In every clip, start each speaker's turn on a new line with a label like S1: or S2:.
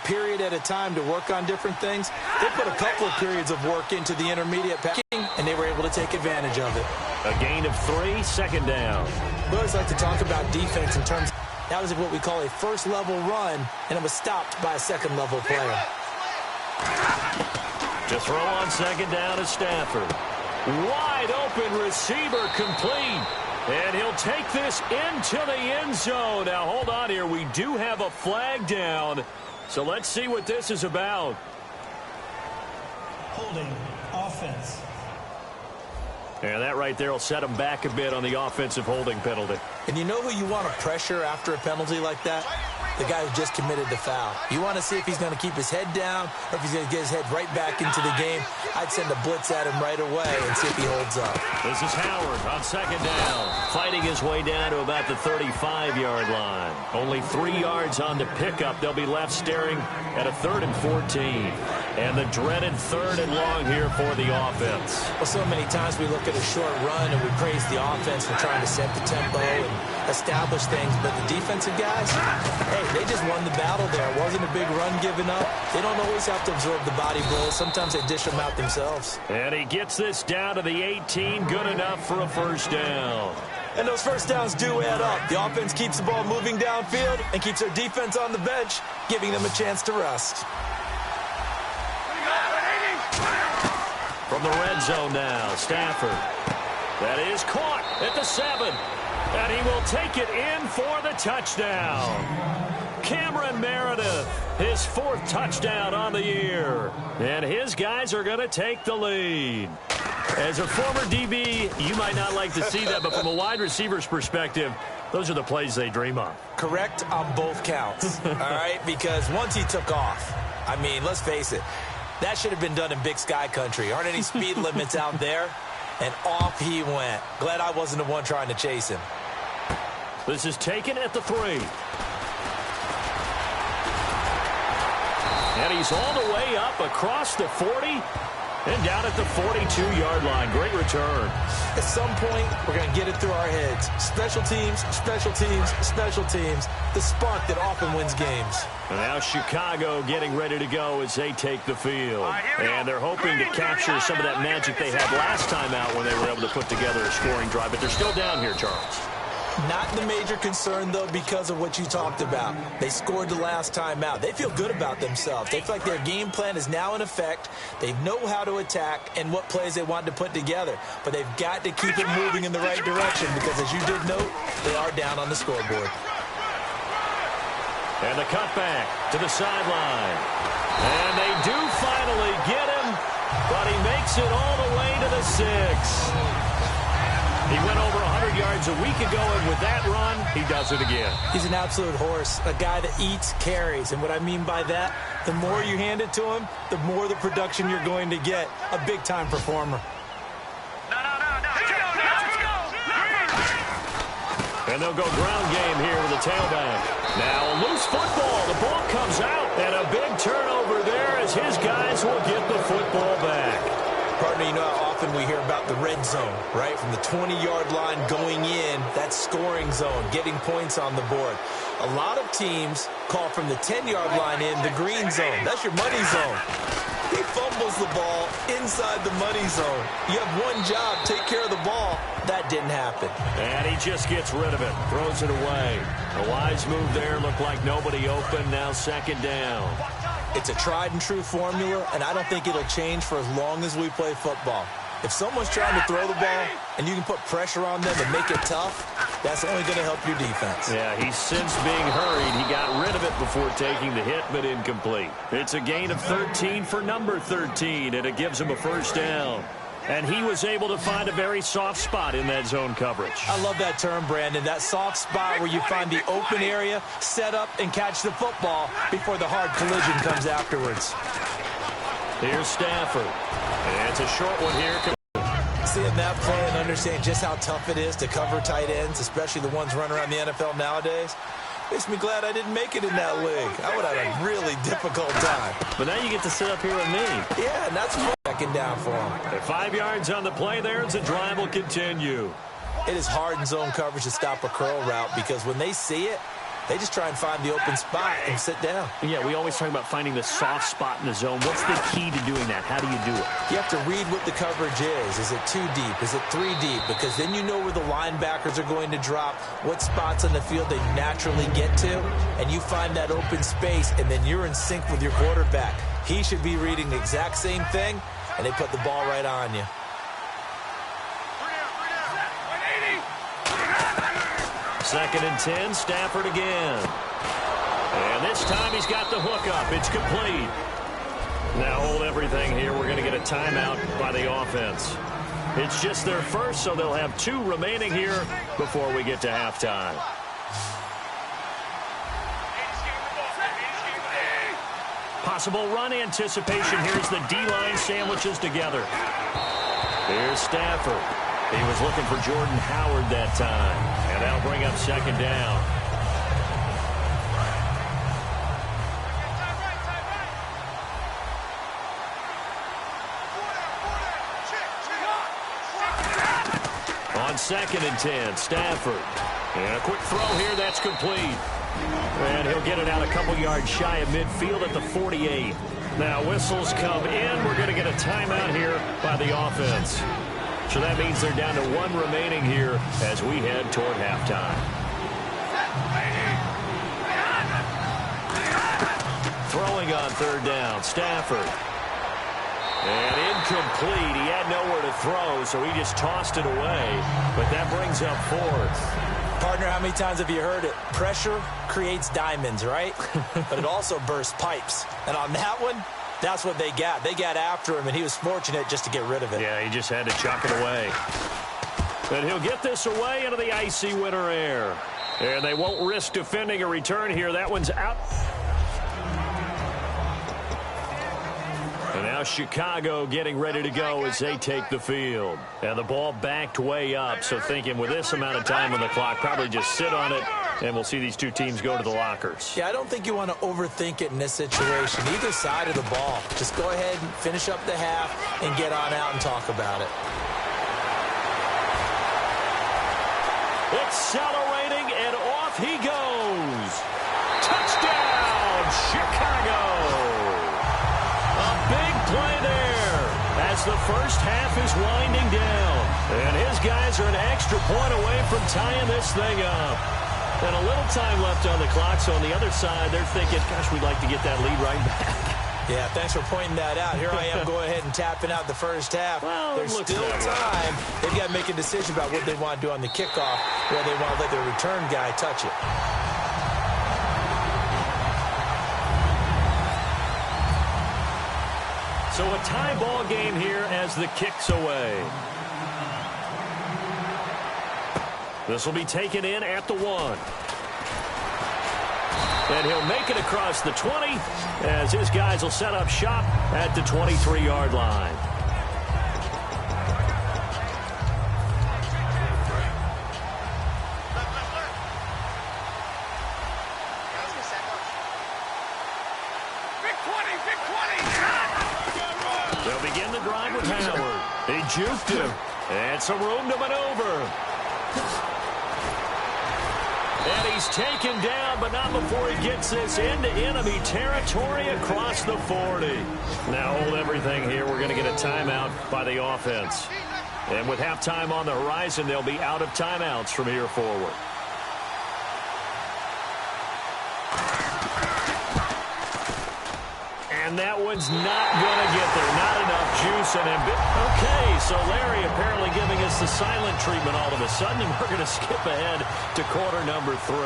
S1: period at a time to work on different things. They put a couple of periods of work into the intermediate passing, and they were able to take advantage of it.
S2: A gain of 3, second down.
S1: We always like to talk about defense in terms of that was what we call a first-level run, and it was stopped by a second-level player.
S2: To throw on second down is Stafford. Wide open receiver complete. And he'll take this into the end zone. Now, hold on here. We do have a flag down. So let's see what this is about.
S3: Holding offense.
S2: And that right there will set him back a bit on the offensive holding penalty.
S1: And you know who you want to pressure after a penalty like that? The guy who just committed the foul. You want to see if he's going to keep his head down or if he's going to get his head right back into the game. I'd send a blitz at him right away and see if he holds up.
S2: This is Howard on second down, fighting his way down to about the 35-yard line. Only 3 yards on the pickup. They'll be left staring at a 3rd and 14. And the dreaded 3rd and long here for the offense.
S1: Well, so many times we look at a short run and we praise the offense for trying to set the tempo and establish things, but the defensive guys, hey, they just won the battle there. It wasn't a big run given up. They don't always have to absorb the body blows. Sometimes they dish them out themselves.
S2: And he gets this down to the 18, good enough for a first down.
S1: And those first downs do add up. The offense keeps the ball moving downfield and keeps their defense on the bench, giving them a chance to rest.
S2: From the red zone now, Stafford. That is caught at the 7. And he will take it in for the touchdown. Cameron Meredith, his 4th touchdown on the year. And his guys are going to take the lead. As a former DB, you might not like to see that, but from a wide receiver's perspective, those are the plays they dream of.
S1: Correct on both counts, all right? Because once he took off, I mean, let's face it, that should have been done in Big Sky country. Aren't any speed limits out there? And off he went. Glad I wasn't the one trying to chase him.
S2: This is taken at the 3. And he's all the way up across the 40 and down at the 42-yard line. Great return.
S1: At some point, we're going to get it through our heads. Special teams, special teams, special teams. The spark that often wins games.
S2: And now Chicago getting ready to go as they take the field. And they're hoping to capture some of that magic they had last time out when they were able to put together a scoring drive. But they're still down here, Charles.
S1: Not the major concern, though, because of what you talked about. They scored the last time out. They feel good about themselves. They feel like their game plan is now in effect. They know how to attack and what plays they want to put together. But they've got to keep it moving in the right direction because, as you did note, they are down on the scoreboard.
S2: And the cutback to the sideline. And they do finally get him, but he makes it all the way to the 6. He went over 100 yards a week ago, and with that run, he does it again.
S1: He's an absolute horse, a guy that eats carries. And what I mean by that, the more you hand it to him, the more the production you're going to get. A big-time performer.
S2: And they'll go ground game here with the tailback. Now a loose football. The ball comes out, and a big turnover there as his guys will get the football back.
S1: Partner, you know how often we hear about the red zone, right? From the 20-yard line going in, that scoring zone, getting points on the board. A lot of teams call from the 10-yard line in the green zone. That's your money zone. He fumbles the ball inside the money zone. You have one job, take care of the ball. That didn't happen.
S2: And he just gets rid of it, throws it away. A wise move there, looked like nobody open, now second down.
S1: It's a tried-and-true formula, and I don't think it'll change for as long as we play football. If someone's trying to throw the ball and you can put pressure on them and make it tough, that's only going to help your defense.
S2: Yeah, he's since being hurried. He got rid of it before taking the hit, but incomplete. It's a gain of 13 for number 13, and it gives him a first down. And he was able to find a very soft spot in that zone coverage.
S1: I love that term, Brandon. That soft spot where you find the open area, set up, and catch the football before the hard collision comes afterwards.
S2: Here's Stafford. And it's a short one here.
S1: Seeing that play and understanding just how tough it is to cover tight ends, especially the ones running around the NFL nowadays, makes me glad I didn't make it in that league. I would have had a really difficult time.
S2: But now you get to sit up here with me.
S1: Yeah, and that's second down for him.
S2: At 5 yards on the play there as the drive will continue.
S1: It is hard in zone coverage to stop a curl route because when they see it, They just try and find the open spot and sit down.
S2: Yeah, we always talk about finding the soft spot in the zone. What's the key to doing that? How do you do it?
S1: You have to read what the coverage is. Is it 2 deep? Is it 3 deep? Because then you know where the linebackers are going to drop, what spots on the field they naturally get to, and you find that open space, and then you're in sync with your quarterback. He should be reading the exact same thing, and they put the ball right on you.
S2: Second and 10, Stafford again. And this time he's got the hook up. It's complete. Now hold everything here. We're going to get a timeout by the offense. It's just their first, so they'll have 2 remaining here before we get to halftime. Possible run anticipation. Here's the D-line sandwiches together. Here's Stafford. He was looking for Jordan Howard that time. And that'll bring up second down. On second and 10, Stafford. And a quick throw here, that's complete. And he'll get it out a couple yards shy of midfield at the 48. Now whistles come in. We're going to get a timeout here by the offense. So that means they're down to 1 remaining here as we head toward halftime. Throwing on third down, Stafford. And incomplete. He had nowhere to throw, so he just tossed it away. But that brings up 4th.
S1: Partner, how many times have you heard it? Pressure creates diamonds, right? But it also bursts pipes. And on that one, that's what they got. They got after him, and he was fortunate just to get rid of it.
S2: Yeah, he just had to chuck it away. And he'll get this away into the icy winter air. And they won't risk defending a return here. That one's out. And now Chicago getting ready to go as they take the field. And the ball backed way up, so thinking with this amount of time on the clock, probably just sit on it, and we'll see these 2 teams go to the lockers.
S1: Yeah, I don't think you want to overthink it in this situation. Either side of the ball. Just go ahead and finish up the half and get on out and talk about it.
S2: Accelerating, and off he goes. Touchdown, Chicago. A big play there as the first half is winding down. And his guys are an extra point away from tying this thing up. And a little time left on the clock, so on the other side, they're thinking, gosh, we'd like to get that lead right back.
S1: Yeah, thanks for pointing that out. Here I am going ahead and tapping out the first half.
S2: Well,
S1: there's still time. They've got to make a decision about what they want to do on the kickoff, where they want to let their return guy touch it.
S2: So a tie ball game here as the kick's away. This will be taken in at the 1. And he'll make it across the 20 as his guys will set up shop at the 23-yard line. They'll begin the drive with Howard. He juked him. And some room to maneuver. And he's taken down, but not before he gets this into enemy territory across the 40. Now hold everything here. We're going to get a timeout by the offense. And with halftime on the horizon, they'll be out of timeouts from here forward. And that one's not going to get there. Not enough juice in him. Okay, so Larry apparently giving us the silent treatment all of a sudden, and we're going to skip ahead to quarter number 3.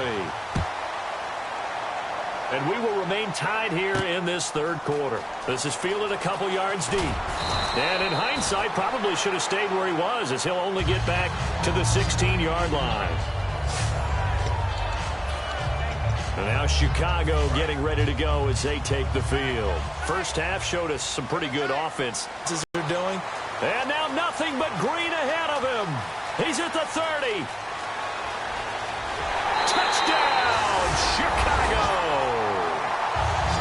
S2: And we will remain tied here in this third quarter. This is fielded a couple yards deep. And in hindsight, probably should have stayed where he was, as he'll only get back to the 16-yard line. And now Chicago getting ready to go as they take the field. First half showed us some pretty good offense.
S1: This is what they're doing.
S2: And now nothing but green ahead of him. He's at the 30. Touchdown, Chicago.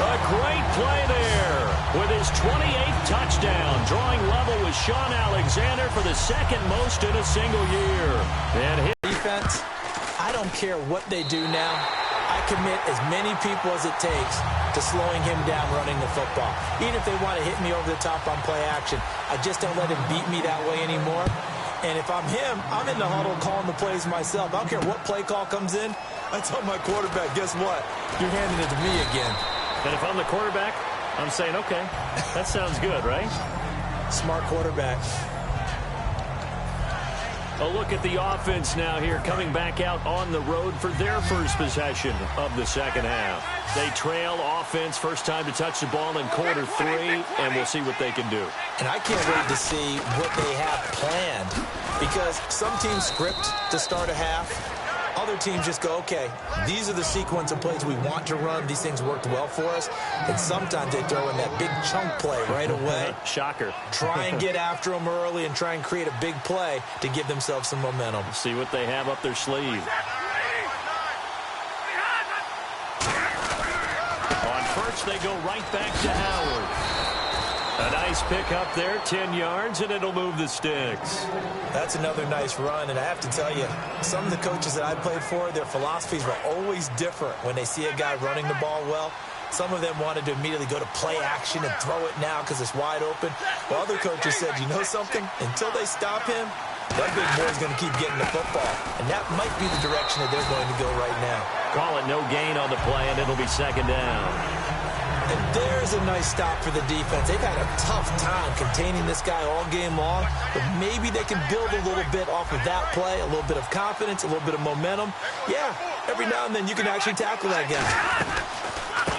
S2: A great play there with his 28th touchdown, drawing level with Sean Alexander for the second most in a single year. And his
S1: defense, I don't care what they do now. I commit as many people as it takes to slowing him down running the football. Even if they want to hit me over the top on play action, I just don't let him beat me that way anymore. And if I'm him, I'm in the huddle calling the plays myself. I don't care what play call comes in. I tell my quarterback, guess what? You're handing it to me again.
S2: And if I'm the quarterback, I'm saying, okay, that sounds good, right?
S1: Smart quarterback.
S2: A look at the offense now here, coming back out on the road for their first possession of the second half. They trail offense, first time to touch the ball in quarter 3, and we'll see what they can do.
S1: And I can't wait to see what they have planned, because some teams script to start a half. Other teams just go, okay, these are the sequence of plays we want to run. These things worked well for us. And sometimes they throw in that big chunk play right away.
S2: Shocker.
S1: Try and get after them early and try and create a big play to give themselves some momentum.
S2: See what they have up their sleeve. On first, they go right back to Howard. A nice pick up there, 10 yards, and it'll move the sticks.
S1: That's another nice run, and I have to tell you, some of the coaches that I played for, their philosophies were always different when they see a guy running the ball well. Some of them wanted to immediately go to play action and throw it now because it's wide open. While other coaches said, you know something? Until they stop him, that big boy's going to keep getting the football. And that might be the direction that they're going to go right now.
S2: Call it no gain on the play, and it'll be second down.
S1: And there's a nice stop for the defense. They've had a tough time containing this guy all game long, but maybe they can build a little bit off of that play, a little bit of confidence, a little bit of momentum. Yeah, every now and then you can actually tackle that guy.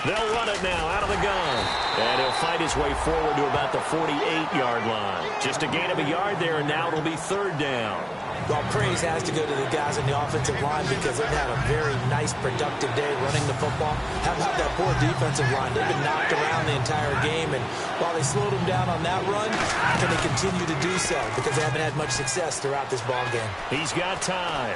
S2: They'll run it now out of the gun. And he'll fight his way forward to about the 48-yard line. Just a gain of a yard there, and now it'll be third down.
S1: Well, praise has to go to the guys on the offensive line because they've had a very nice, productive day running the football. How about that poor defensive line? They've been knocked around the entire game, and while they slowed them down on that run, can they continue to do so? Because they haven't had much success throughout this ball game.
S2: He's got time.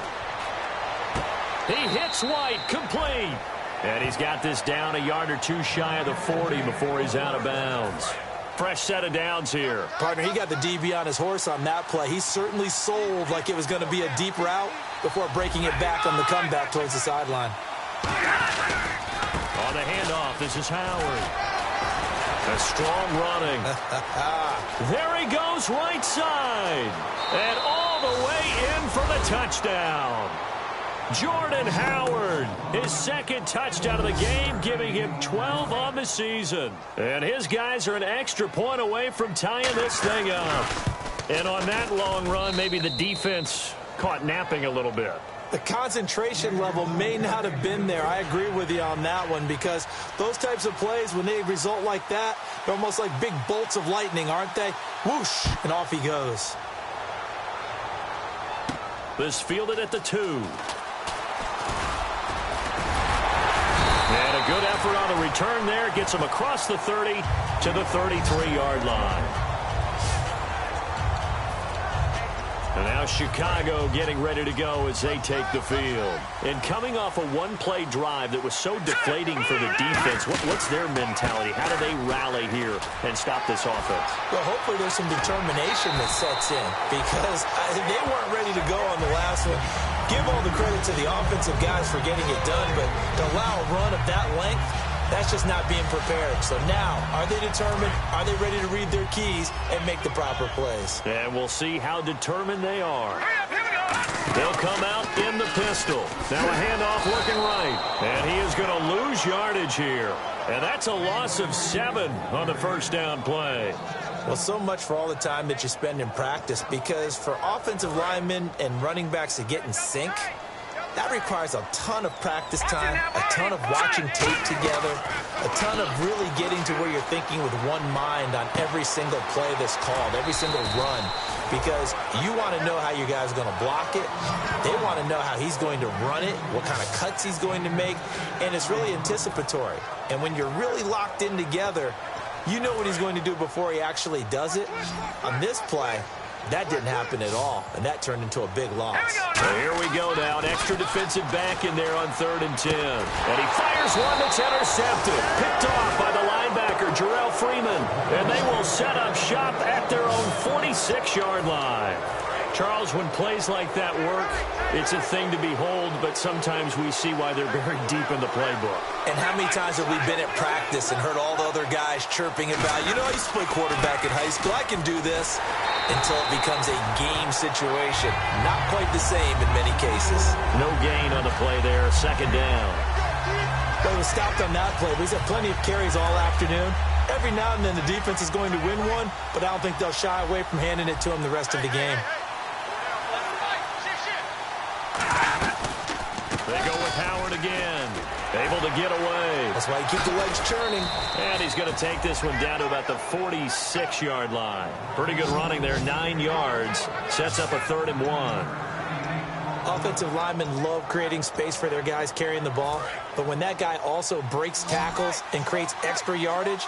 S2: He hits White, complete. And he's got this down a yard or two shy of the 40 before he's out of bounds. Fresh set of downs here.
S1: Partner, he got the DB on his horse on that play. He certainly sold like it was going to be a deep route before breaking it back on the comeback towards the sideline.
S2: On the handoff, this is Howard. A strong running. There he goes, right side. And all the way in for the touchdown. Jordan Howard, his second touchdown of the game, giving him 12 on the season. And his guys are an extra point away from tying this thing up. And on that long run, maybe the defense caught napping a little bit.
S1: The concentration level may not have been there. I agree with you on that one because those types of plays, when they result like that, they're almost like big bolts of lightning, aren't they? Whoosh, and off he goes.
S2: This fielded at the 2. And a good effort on the return there. Gets him across the 30 to the 33-yard line. And now Chicago getting ready to go as they take the field. And coming off a one-play drive that was so deflating for the defense, what's their mentality? How do they rally here and stop this offense?
S1: Well, hopefully there's some determination that sets in because they weren't ready to go on the last one. Give all the credit to the offensive guys for getting it done, but to allow a run of that length, that's just not being prepared. So now, are they determined? Are they ready to read their keys and make the proper plays?
S2: And we'll see how determined they are. They'll come out in the pistol. Now a handoff looking right. And he is going to lose yardage here. And that's a loss of 7 on the first down play.
S1: Well, so much for all the time that you spend in practice because for offensive linemen and running backs to get in sync, that requires a ton of practice time, a ton of watching tape together, a ton of really getting to where you're thinking with one mind on every single play that's called, every single run, because you want to know how your guy's going to block it. They want to know how he's going to run it, what kind of cuts he's going to make, and it's really anticipatory. And when you're really locked in together, you know what he's going to do before he actually does it. On this play, that didn't happen at all, and that turned into a big loss.
S2: Here we go now. An extra defensive back in there on 3rd and 10. And he fires one that's intercepted. Picked off by the linebacker, Jarrell Freeman. And they will set up shop at their own 46-yard line. Charles, when plays like that work, it's a thing to behold, but sometimes we see why they're very deep in the playbook.
S1: And how many times have we been at practice and heard all the other guys chirping about, you know, I used to play quarterback in high school, I can do this, until it becomes a game situation. Not quite the same in many cases.
S2: No gain on the play there, second down.
S1: Well, he was stopped on that play, but he's had plenty of carries all afternoon. Every now and then the defense is going to win one, but I don't think they'll shy away from handing it to him the rest of the game.
S2: They go with Howard again. Able to get away.
S1: That's why you keep the legs churning.
S2: And he's going to take this one down to about the 46-yard line. Pretty good running there, 9 yards. Sets up a 3rd and 1.
S1: Offensive linemen love creating space for their guys carrying the ball, but when that guy also breaks tackles and creates extra yardage,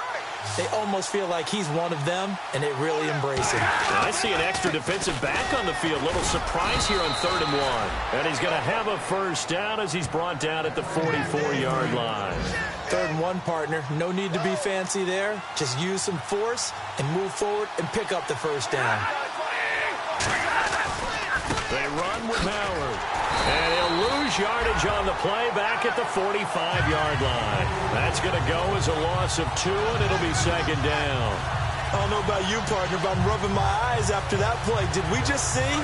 S1: they almost feel like he's one of them, and they really embrace him.
S2: I see an extra defensive back on the field. Little surprise here on 3rd and 1. And he's going to have a first down as he's brought down at the 44-yard line.
S1: 3rd and 1, partner. No need to be fancy there. Just use some force and move forward and pick up the first down.
S2: They run with Howard. And he'll lose yardage on the play back at the 45-yard line. That's going to go as a loss of 2, and it'll be second down.
S1: I don't know about you, partner, but I'm rubbing my eyes after that play. Did we just see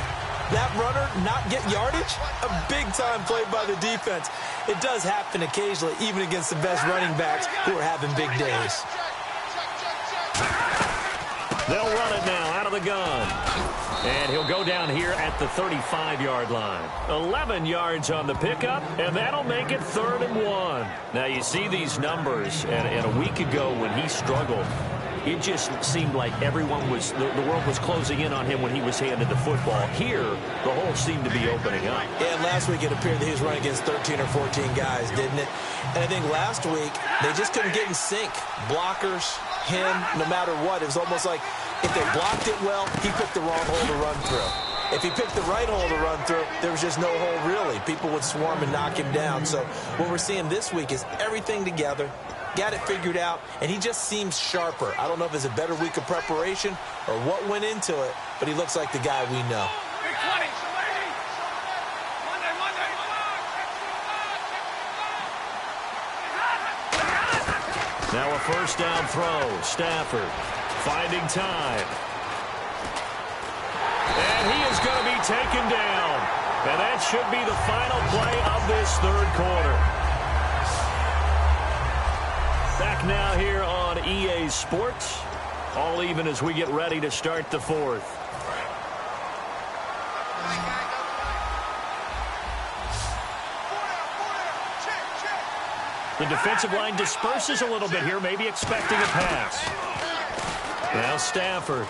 S1: that runner not get yardage? A big-time play by the defense. It does happen occasionally, even against the best running backs who are having big days.
S2: They'll run it now out of the gun. And he'll go down here at the 35-yard line. 11 yards on the pickup, and that'll make it 3rd and 1. Now, you see these numbers, and a week ago when he struggled, it just seemed like everyone was, the world was closing in on him when he was handed the football. Here, the hole seemed to be opening up.
S1: Yeah, last week it appeared that he was running against 13 or 14 guys, didn't it? And I think last week, they just couldn't get in sync. Blockers, him, no matter what. It was almost like if they blocked it well, he picked the wrong hole to run through. If he picked the right hole to run through, there was just no hole really. People would swarm and knock him down. So what we're seeing this week is everything together, got it figured out, and he just seems sharper. I don't know if it's a better week of preparation or what went into it, but he looks like the guy we know.
S2: Now a first down throw. Stafford finding time. And he is going to be taken down. And that should be the final play of this 3rd quarter. Back now here on EA Sports. All even as we get ready to start the 4th. The defensive line disperses a little bit here, maybe expecting a pass. Now Stafford.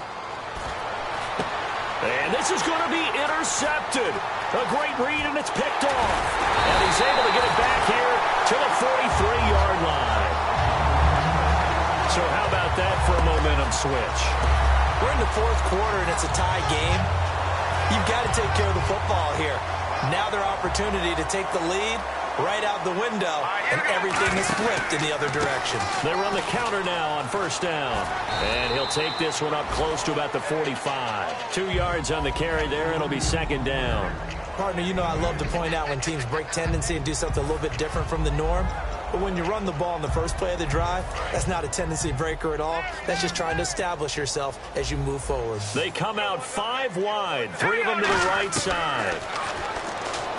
S2: And this is going to be intercepted. A great read, and it's picked off. And he's able to get it back here to the 43-yard line. So how about that for a momentum switch?
S1: We're in the 4th quarter, and it's a tie game. You've got to take care of the football here. Now their opportunity to take the lead right out the window, and everything is flipped in the other direction.
S2: They run the counter now on first down. And he'll take this one up close to about the 45. 2 yards on the carry there, and it'll be second down.
S1: Partner, you know I love to point out when teams break tendency and do something a little bit different from the norm. But when you run the ball in the first play of the drive, that's not a tendency breaker at all. That's just trying to establish yourself as you move forward.
S2: They come out 5 wide, 3 of them to the right side.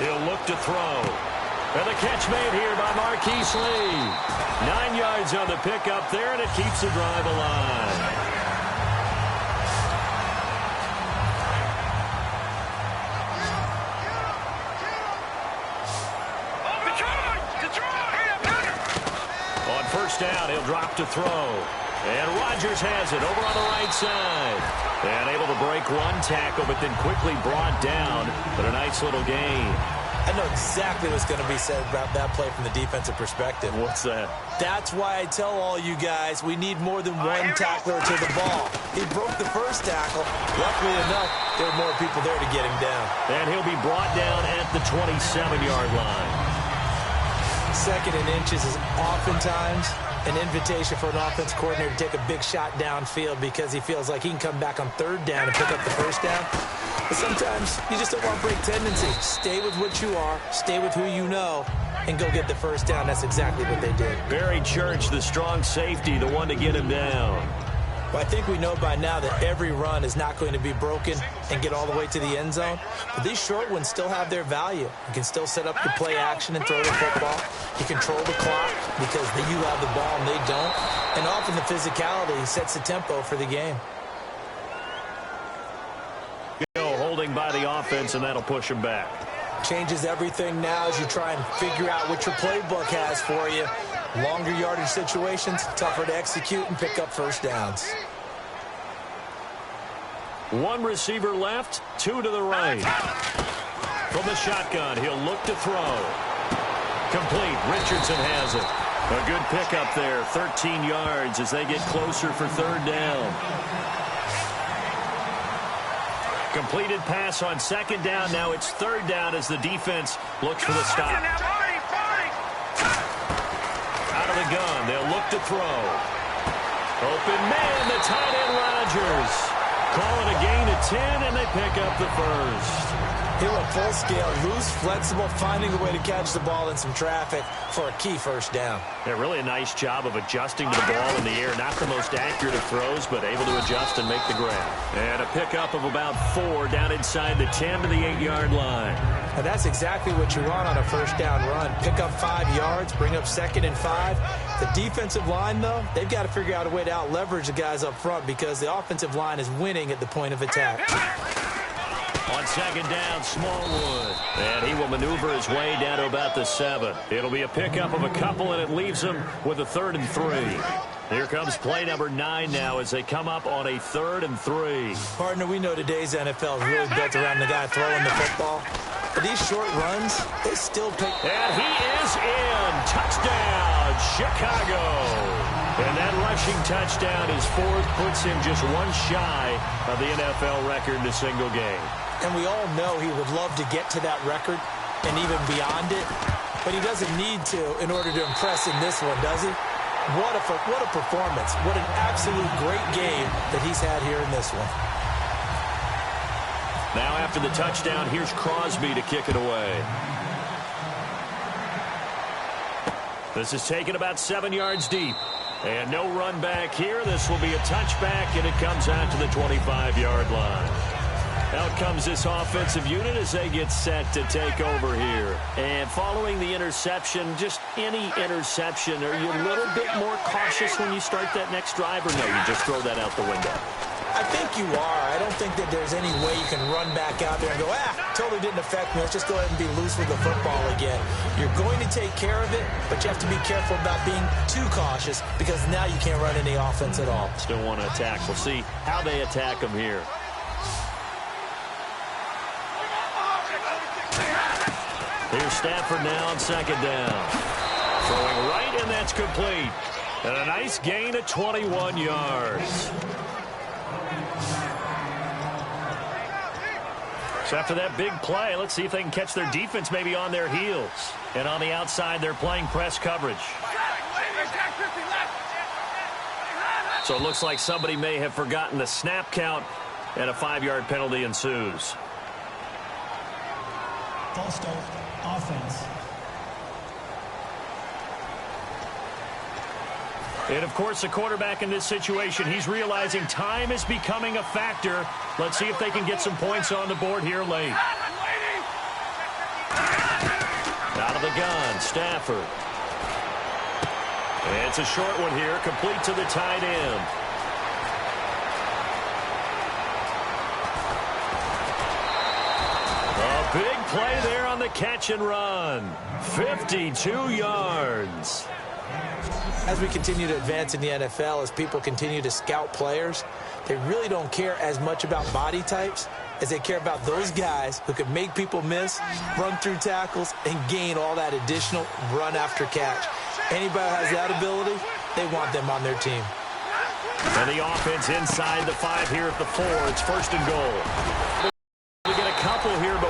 S2: He'll look to throw. And the catch made here by Marquise Lee. 9 yards on the pickup there, and it keeps the drive alive. On first down, he'll drop to throw. And Rodgers has it over on the right side. And able to break one tackle, but then quickly brought down. But a nice little gain.
S1: I know exactly what's going to be said about that play from the defensive perspective.
S2: What's that?
S1: That's why I tell all you guys we need more than one tackler to the ball. He broke the first tackle. Luckily enough, there were more people there to get him down.
S2: And he'll be brought down at the 27-yard line.
S1: 2nd and inches is oftentimes an invitation for an offense coordinator to take a big shot downfield because he feels like he can come back on 3rd down and pick up the first down. But sometimes you just don't want to break tendency. Stay with what you are, stay with who you know, and go get the first down. That's exactly what they did.
S2: Barry Church, the strong safety, the one to get him down.
S1: Well, I think we know by now that every run is not going to be broken and get all the way to the end zone. But these short ones still have their value. You can still set up the play action and throw the football. You control the clock because you have the ball and they don't. And often the physicality sets the tempo for the game.
S2: Holding by the offense, and that'll push him back.
S1: Changes everything now as you try and figure out what your playbook has for you. Longer yardage situations, tougher to execute and pick up first downs.
S2: One receiver left, two to the right. From the shotgun, he'll look to throw. Complete. Richardson has it. A good pickup there, 13 yards as they get closer for third down. Completed pass on second down. Now it's third down as the defense looks for the stop. Out of the gun. They'll look to throw. Open man, the tight end Rodgers. Calling a gain of 10, and they pick up the first.
S1: He went full scale, loose, flexible, finding a way to catch the ball in some traffic for a key first down.
S2: Yeah, really a nice job of adjusting to the ball in the air. Not the most accurate of throws, but able to adjust and make the grab. And a pickup of about 4 down inside the 10 to the 8-yard line.
S1: And that's exactly what you want on a first down run. Pick up 5 yards, bring up 2nd and 5. The defensive line, though, they've got to figure out a way to out-leverage the guys up front because the offensive line is winning at the point of attack.
S2: On second down, Smallwood. And he will maneuver his way down to about the 7. It'll be a pickup of a couple, and it leaves him with a 3rd and 3. Here comes play number 9 now as they come up on a 3rd and 3.
S1: Partner, we know today's NFL is really built around the guy throwing the football. But these short runs, they still pick.
S2: And he is in. Touchdown, Chicago. And that rushing touchdown is 4th, puts him just one shy of the NFL record in a single game.
S1: And we all know he would love to get to that record and even beyond it. But he doesn't need to in order to impress in this one, does he? What a performance. What an absolute great game that he's had here in this one.
S2: Now after the touchdown, here's Crosby to kick it away. This is taken about 7 yards deep. And no run back here. This will be a touchback, and it comes out to the 25-yard line. Out comes this offensive unit as they get set to take over here. And following the interception, just any interception, are you a little bit more cautious when you start that next drive, or no, you just throw that out the window?
S1: I think you are. I don't think that there's any way you can run back out there and go, totally didn't affect me. Let's just go ahead and be loose with the football again. You're going to take care of it, but you have to be careful about being too cautious because now you can't run any offense at all.
S2: Still want to attack. We'll see how they attack them here. Here's Stafford now on second down. Throwing right, and that's complete. And a nice gain of 21 yards. So after that big play, let's see if they can catch their defense maybe on their heels. And on the outside, they're playing press coverage. So it looks like somebody may have forgotten the snap count, and a 5-yard penalty ensues.
S3: False start, offense.
S2: And, of course, the quarterback in this situation, he's realizing time is becoming a factor. Let's see if they can get some points on the board here late. Out of the gun, Stafford. And it's a short one here, complete to the tight end. A big play there on the catch and run. 52 yards.
S1: As we continue to advance in the NFL, as people continue to scout players, they really don't care as much about body types as they care about those guys who can make people miss, run through tackles, and gain all that additional run after catch. Anybody who has that ability, they want them on their team.
S2: And the offense inside the 5 here at the 4. It's 1st and goal. We get a couple here